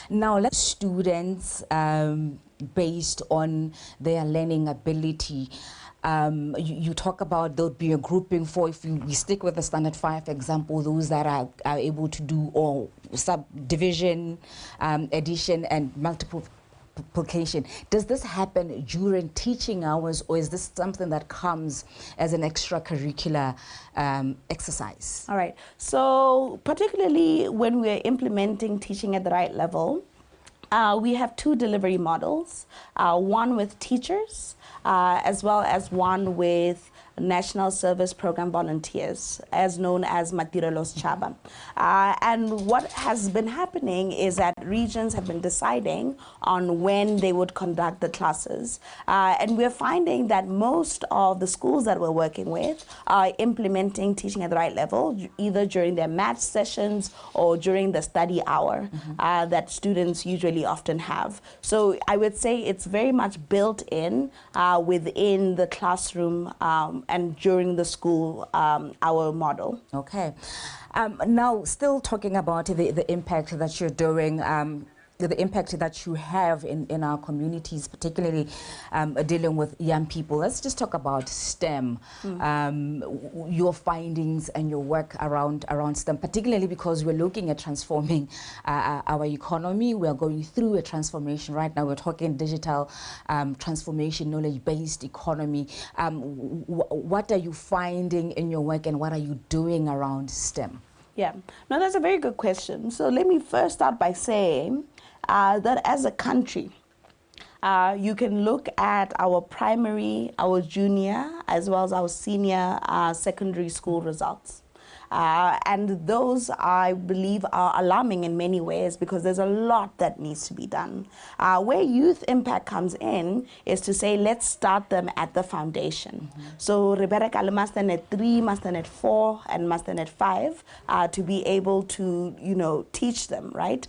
Now, let students, based on their learning ability, you talk about there'll be a grouping for, if we stick with the standard 5 example, those that are able to do all subdivision, addition, and multiplication. Does this happen during teaching hours, or is this something that comes as an extracurricular exercise? All right. So particularly when we're implementing teaching at the right level, we have 2 delivery models, one with teachers, as well as one with National Service Program volunteers, as known as Matirelos Chaba. And what has been happening is that regions have been deciding on when they would conduct the classes. And we're finding that most of the schools that we're working with are implementing teaching at the right level, either during their math sessions or during the study hour that students usually often have. So I would say it's very much built in within the classroom and during the school hour model. Okay. Now, still talking about the impact that you're doing, the impact that you have in our communities, particularly dealing with young people. Let's just talk about STEM, your findings and your work around STEM, particularly because we're looking at transforming our economy. We are going through a transformation right now. We're talking digital transformation, knowledge-based economy. What are you finding in your work, and what are you doing around STEM? Yeah, no, that's a very good question. So let me first start by saying that as a country, you can look at our primary, our junior, as well as our senior secondary school results. And those, I believe, are alarming in many ways because there's a lot that needs to be done. Where Youth Impact comes in is to say, let's start them at the foundation. So, Rebecca Masternet 3, Masternet 4, and Masternet 5 to be able to, teach them, right?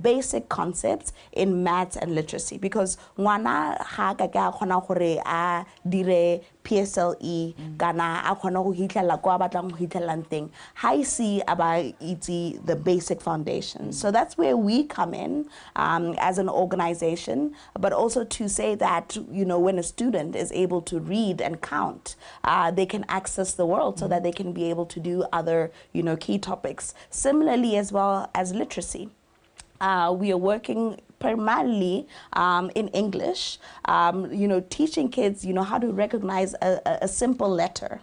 Basic concepts in maths and literacy. Because ngwana ha ka khona gore a dire PSLE kana a khona go hitlela kwa batlang go hitlelang teng. I see about the basic foundation. So that's where we come in as an organization, but also to say that, when a student is able to read and count, they can access the world so that they can be able to do other, key topics. Similarly, as well as literacy. We are working primarily in English, teaching kids, how to recognize a simple letter.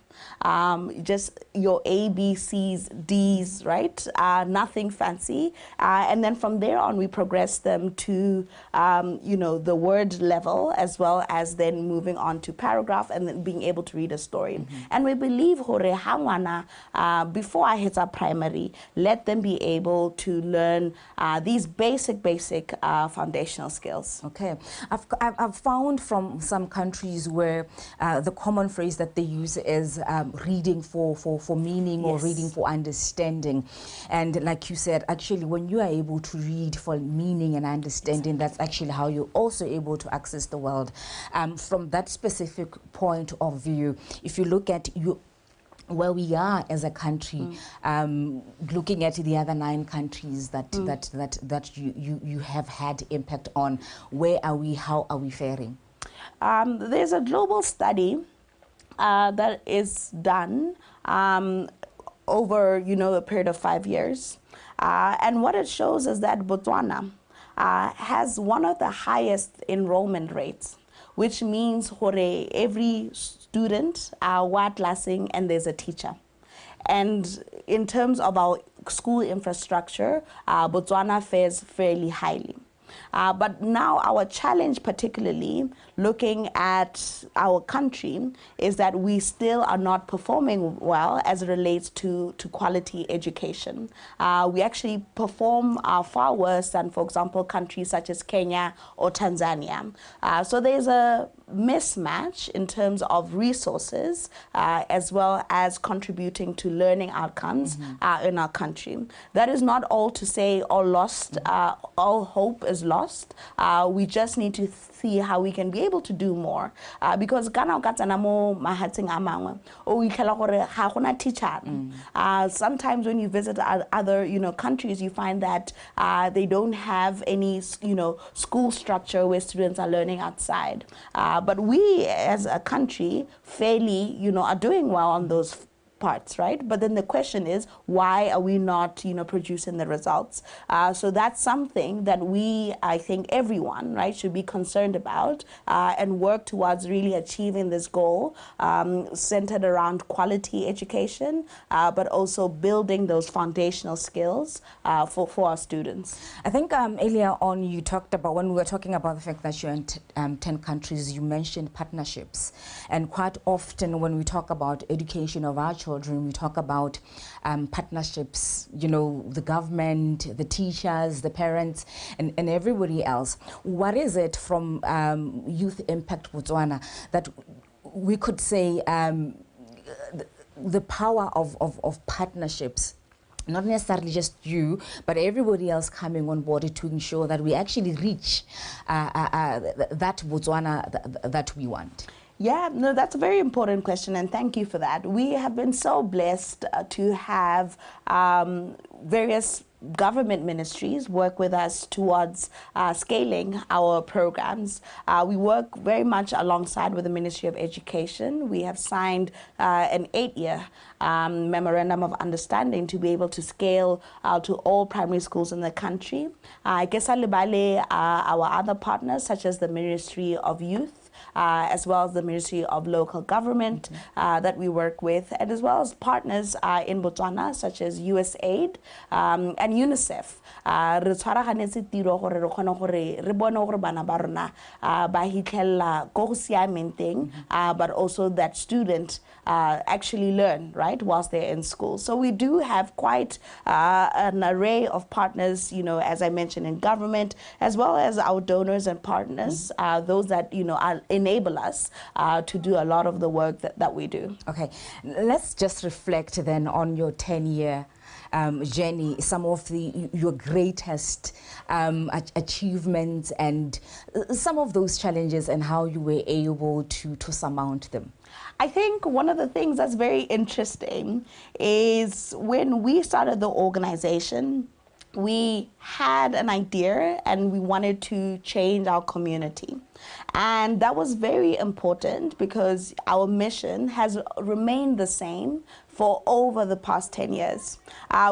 Just your A, B, C's, D's, right? Nothing fancy. And then from there on, we progress them to, the word level, as well as then moving on to paragraph and then being able to read a story. And we believe, before I hit our primary, let them be able to learn these basic foundational skills. Okay. I've found from some countries where the common phrase that they use is reading for meaning, or reading for understanding. And like you said, actually, when you are able to read for meaning and understanding, that's actually how you're also able to access the world. From that specific point of view, if you look at where we are as a country, looking at the other 9 countries that you have had impact on, where are we? How are we faring? There's a global study that is done over a period of 5 years, and what it shows is that Botswana has one of the highest enrollment rates, which means every student are classing and there's a teacher. And in terms of our school infrastructure, Botswana fares fairly highly. But now our challenge, particularly looking at our country, is that we still are not performing well as it relates to quality education. We actually perform far worse than, for example, countries such as Kenya or Tanzania. So there's a mismatch in terms of resources as well as contributing to learning outcomes in our country. That is not all to say all hope is lost. We just need to see how we can be able to do more because sometimes when you visit other countries, you find that they don't have any school structure where students are learning outside. But we as a country fairly are doing well on those parts, right? But then the question is, why are we not, producing the results? So that's something that I think everyone, right, should be concerned about and work towards really achieving this goal centered around quality education, but also building those foundational skills for our students. I think earlier on you talked about, when we were talking about the fact that you're in 10 countries, you mentioned partnerships. And quite often when we talk about education of our children, we talk about partnerships, the government, the teachers, the parents, and everybody else. What is it from Youth Impact Botswana that we could say the power of partnerships? Not necessarily just you, but everybody else coming on board to ensure that we actually reach that Botswana that we want. Yeah, no, that's a very important question, and thank you for that. We have been so blessed to have various government ministries work with us towards scaling our programs. We work very much alongside with the Ministry of Education. We have signed an 8-year memorandum of understanding to be able to scale to all primary schools in the country. Our other partners, such as the Ministry of Youth, as well as the Ministry of Local Government that we work with, and as well as partners in Botswana, such as USAID and UNICEF. But also that student actually learn, right, whilst they're in school. So we do have quite an array of partners, as I mentioned, in government, as well as our donors and partners, those that, enable us to do a lot of the work that we do. Okay, let's just reflect then on your 10-year journey, some of your greatest achievements and some of those challenges and how you were able to surmount them. I think one of the things that's very interesting is when we started the organization, we had an idea and we wanted to change our community. And that was very important because our mission has remained the same for over the past 10 years.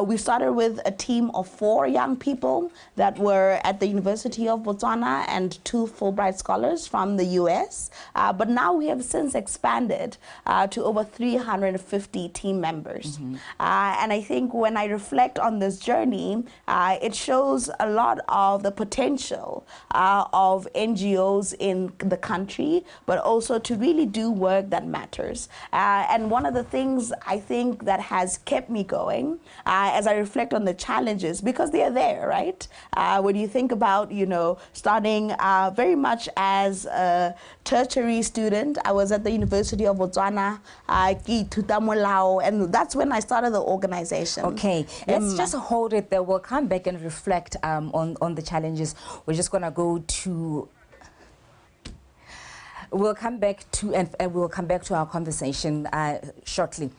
We started with a team of 4 young people that were at the University of Botswana and 2 Fulbright scholars from the US. But now we have since expanded to over 350 team members. And I think when I reflect on this journey, it shows a lot of the potential of NGOs in the country, but also to really do work that matters. And one of the things I think that has kept me going as I reflect on the challenges, because they are there, right? When you think about, starting very much as a tertiary student, I was at the University of Botswana, and that's when I started the organization. Okay, let's just hold it there. We'll come back and reflect on the challenges. We're just going to go to... We'll come back to our conversation shortly.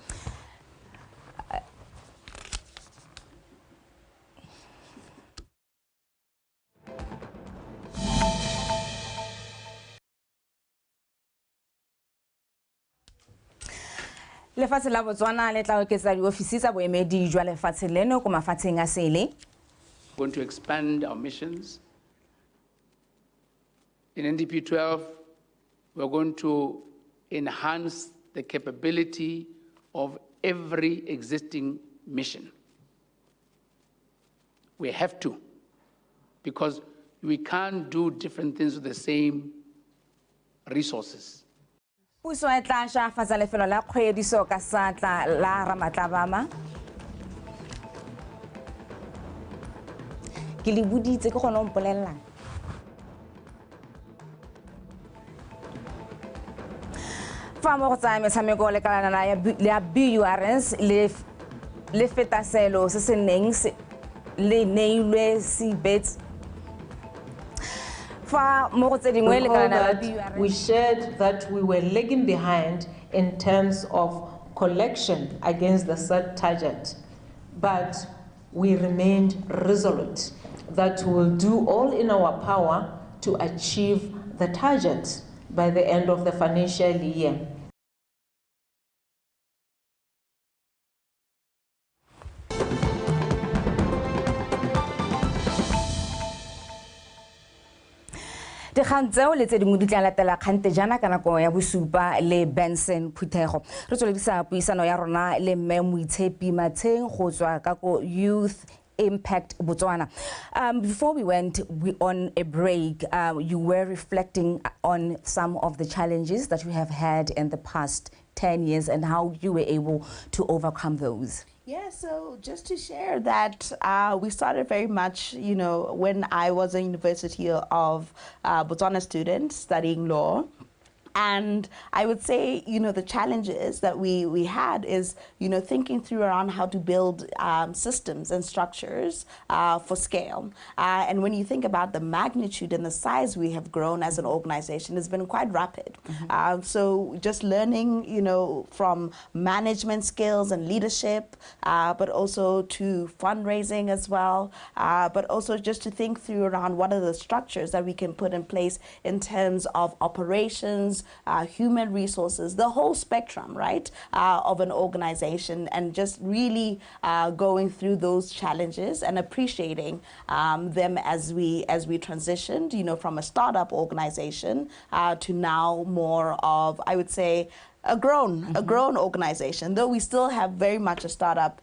Lefatshe la Botswana le tla oketsa diofisi tsa boemedi jwa lefatshe leno ko mafatsheng a sele. Going to expand our missions. In NDP 12, we're going to enhance the capability of every existing mission. We have to, because we can't do different things with the same resources. Puso e tla ntšhafatsa lefelo la kgwediso ka satla la Ramatlabama. Ke le buditse ke gone o mpolelelang. fa mo go tsaya metshameko le kana na ya BURS le feta selo se se neng le neilwe si bets. We shared that we were lagging behind in terms of collection against the set target, but we remained resolute that we will do all in our power to achieve the target by the end of the financial year. Dikgang tseo le tse dingwe di tla latela kgantejana ka nako ya bosupa le Benson Phuthego. Re tsweledisa puisano ya rona le mme MOITSHEPI Macheng go tswa ka ko Youth Impact Botswana. Before we went on a break, you were reflecting on some of the challenges that we have had in the past 10 years and how you were able to overcome those. Yeah, so just to share that we started very much, you know, when I was a University of Botswana student studying law. And I would say, you know, the challenges that we had is, you know, thinking through around how to build systems and structures for scale. And when you think about the magnitude and the size we have grown as an organization, it's been quite rapid. So just learning, you know, from management skills and leadership, but also to fundraising as well, but also just to think through around what are the structures that we can put in place in terms of operations, human resources, the whole spectrum, right, of an organization, and just really going through those challenges and appreciating them as we transitioned, you know, from a startup organization to now more of, I would say, a grown organization. Though we still have very much a startup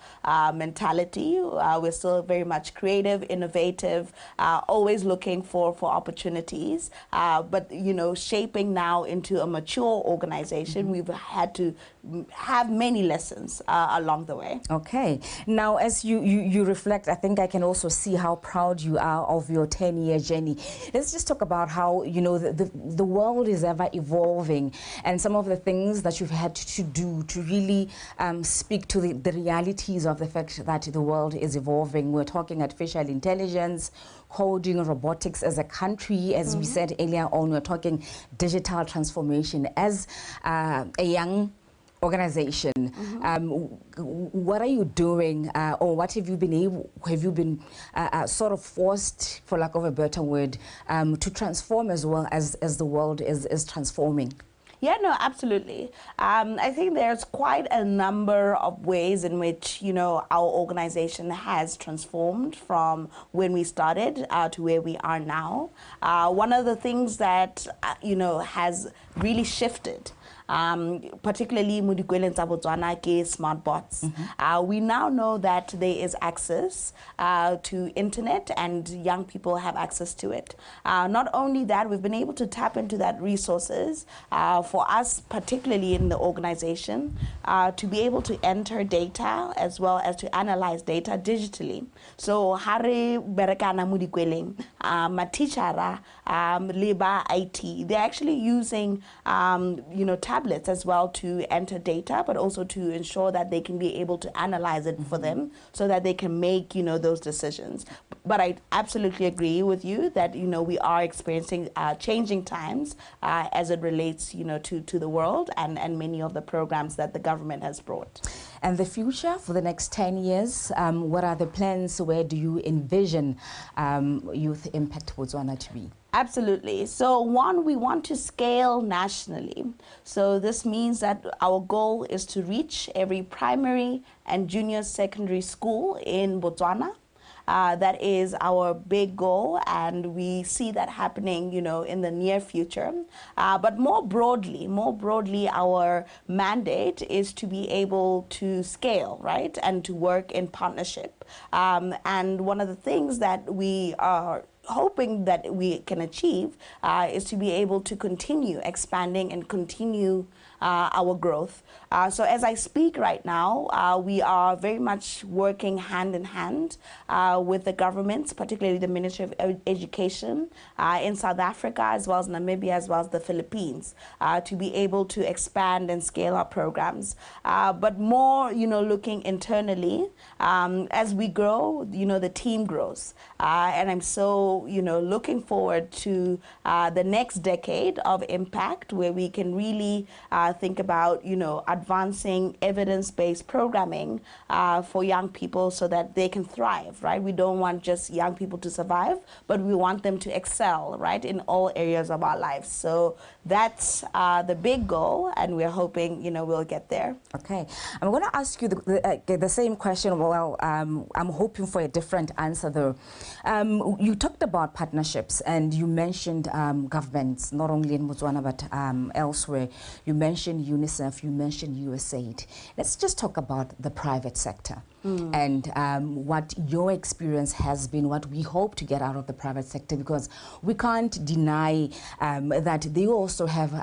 mentality, we're still very much creative, innovative, always looking for opportunities. But you know, shaping now into a mature organization, we've had to have many lessons along the way. Okay. Now, as you reflect, I think I can also see how proud you are of your 10-year journey. Let's just talk about how, you know, the world is ever evolving, and some of the things that you've had to do to really speak to the realities of the fact that the world is evolving. We're talking artificial intelligence, coding, robotics as a country. As we said earlier on, we're talking digital transformation. As a young organization, what are you doing, or what have you been sort of forced, for lack of a better word, to transform as well as the world is transforming? Yeah, no, absolutely. I think there's quite a number of ways in which, you know, our organization has transformed from when we started to where we are now. One of the things that, you know, has really shifted, particularly Mudikwele Botswana ke smart bots. We now know that there is access to internet and young people have access to it. Not only that, we've been able to tap into that resources for us, particularly in the organization, to be able to enter data as well as to analyze data digitally. So Hare Berekana Mudikwele, Matichara, Liba IT, they're actually using you know, tablets as well to enter data, but also to ensure that they can be able to analyze it for them so that they can make, you know, those decisions. But I absolutely agree with you that, you know, we are experiencing changing times as it relates, you know, to the world and many of the programs that the government has brought. And the future for the next 10 years, what are the plans? Where do you envision Youth Impact Botswana to be? Absolutely. So one, we want to scale nationally. So this means that our goal is to reach every primary and junior secondary school in Botswana. That is our big goal, and we see that happening, you know, in the near future. But more broadly, our mandate is to be able to scale, right, and to work in partnership. And one of the things that we are hoping that we can achieve is to be able to continue expanding and continue our growth. So as I speak right now, we are very much working hand in hand with the governments, particularly the Ministry of Education in South Africa, as well as Namibia, as well as the Philippines, to be able to expand and scale our programs. But more, looking internally, as we grow, the team grows. And I'm so, looking forward to the next decade of impact, where we can really think about, advancing evidence-based programming for young people so that they can thrive, right? We don't want just young people to survive, but we want them to excel, right, in all areas of our lives. So that's the big goal, and we're hoping, we'll get there. Okay. I'm going to ask you the same question. Well, I'm hoping for a different answer, though. You talked about partnerships, and you mentioned governments, not only in Botswana, but elsewhere. You mentioned UNICEF, you mentioned USAID. Let's just talk about the private sector and what your experience has been, what we hope to get out of the private sector, because we can't deny that they also have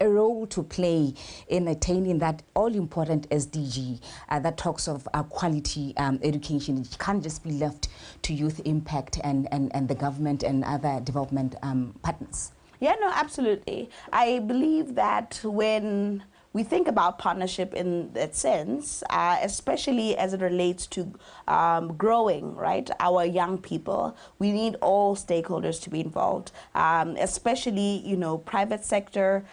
a role to play in attaining that all-important SDG that talks of quality education. It can't just be left to youth impact and the government and other development partners. Yeah, no, absolutely. I believe that when we think about partnership in that sense, especially as it relates to growing, right, our young people, we need all stakeholders to be involved, especially, private sector,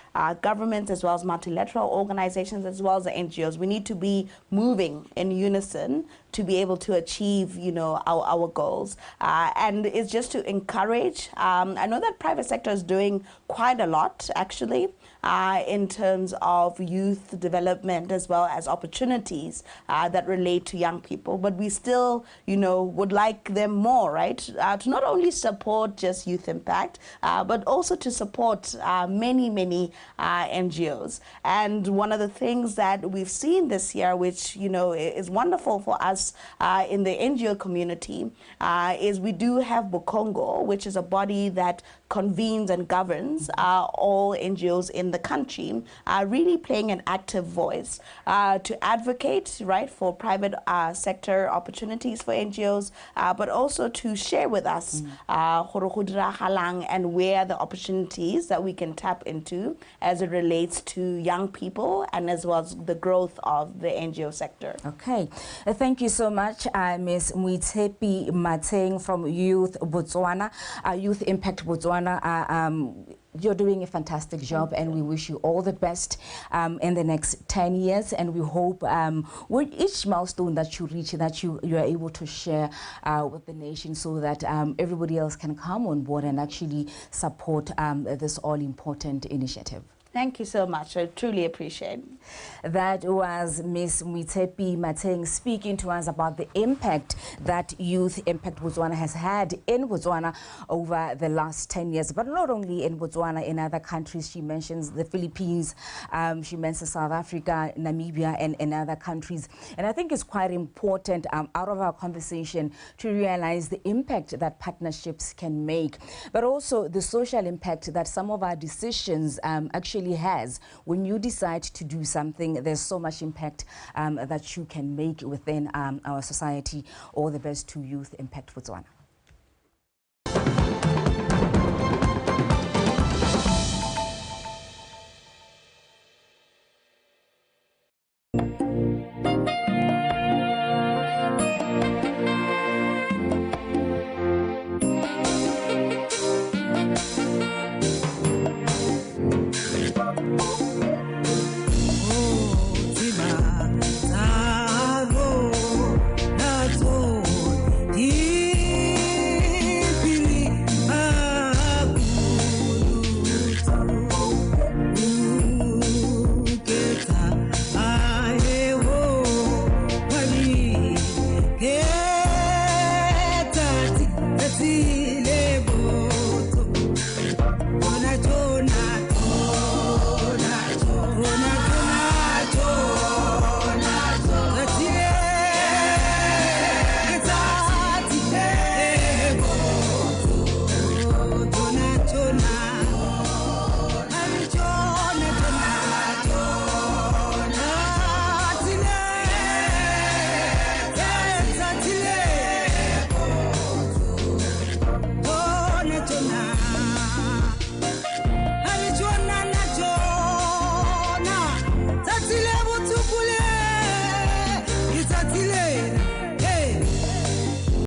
governments, as well as multilateral organizations, as well as the NGOs. We need to be moving in unison to be able to achieve, our goals. And it's just to encourage. I know that private sector is doing quite a lot, actually, in terms of youth development as well as opportunities that relate to young people. But we still, would like them more, right? To not only support just youth impact, but also to support many, many NGOs. And one of the things that we've seen this year, which, is wonderful for us in the NGO community, is we do have Bokongo, which is a body that convenes and governs all NGOs in the country, really playing an active voice to advocate, right, for private sector opportunities for NGOs, but also to share with us and where the opportunities that we can tap into as it relates to young people and as well as the growth of the NGO sector. Okay. Thank you so much, Ms. MOITSHEPI Macheng from Youth Botswana, Youth Impact Botswana. You're doing a fantastic job, and we wish you all the best in the next 10 years. And we hope with each milestone that you reach, that you are able to share with the nation, so that everybody else can come on board and actually support this all-important initiative. Thank you so much. I truly appreciate it. That was Ms. MOITSHEPI Macheng speaking to us about the impact that Youth Impact Botswana has had in Botswana over the last 10 years. But not only in Botswana, in other countries. She mentions the Philippines, she mentions South Africa, Namibia, and other countries. And I think it's quite important out of our conversation to realize the impact that partnerships can make, but also the social impact that some of our decisions actually has. When you decide to do something, there's so much impact that you can make within our society. All the best to Youth Impact Botswana.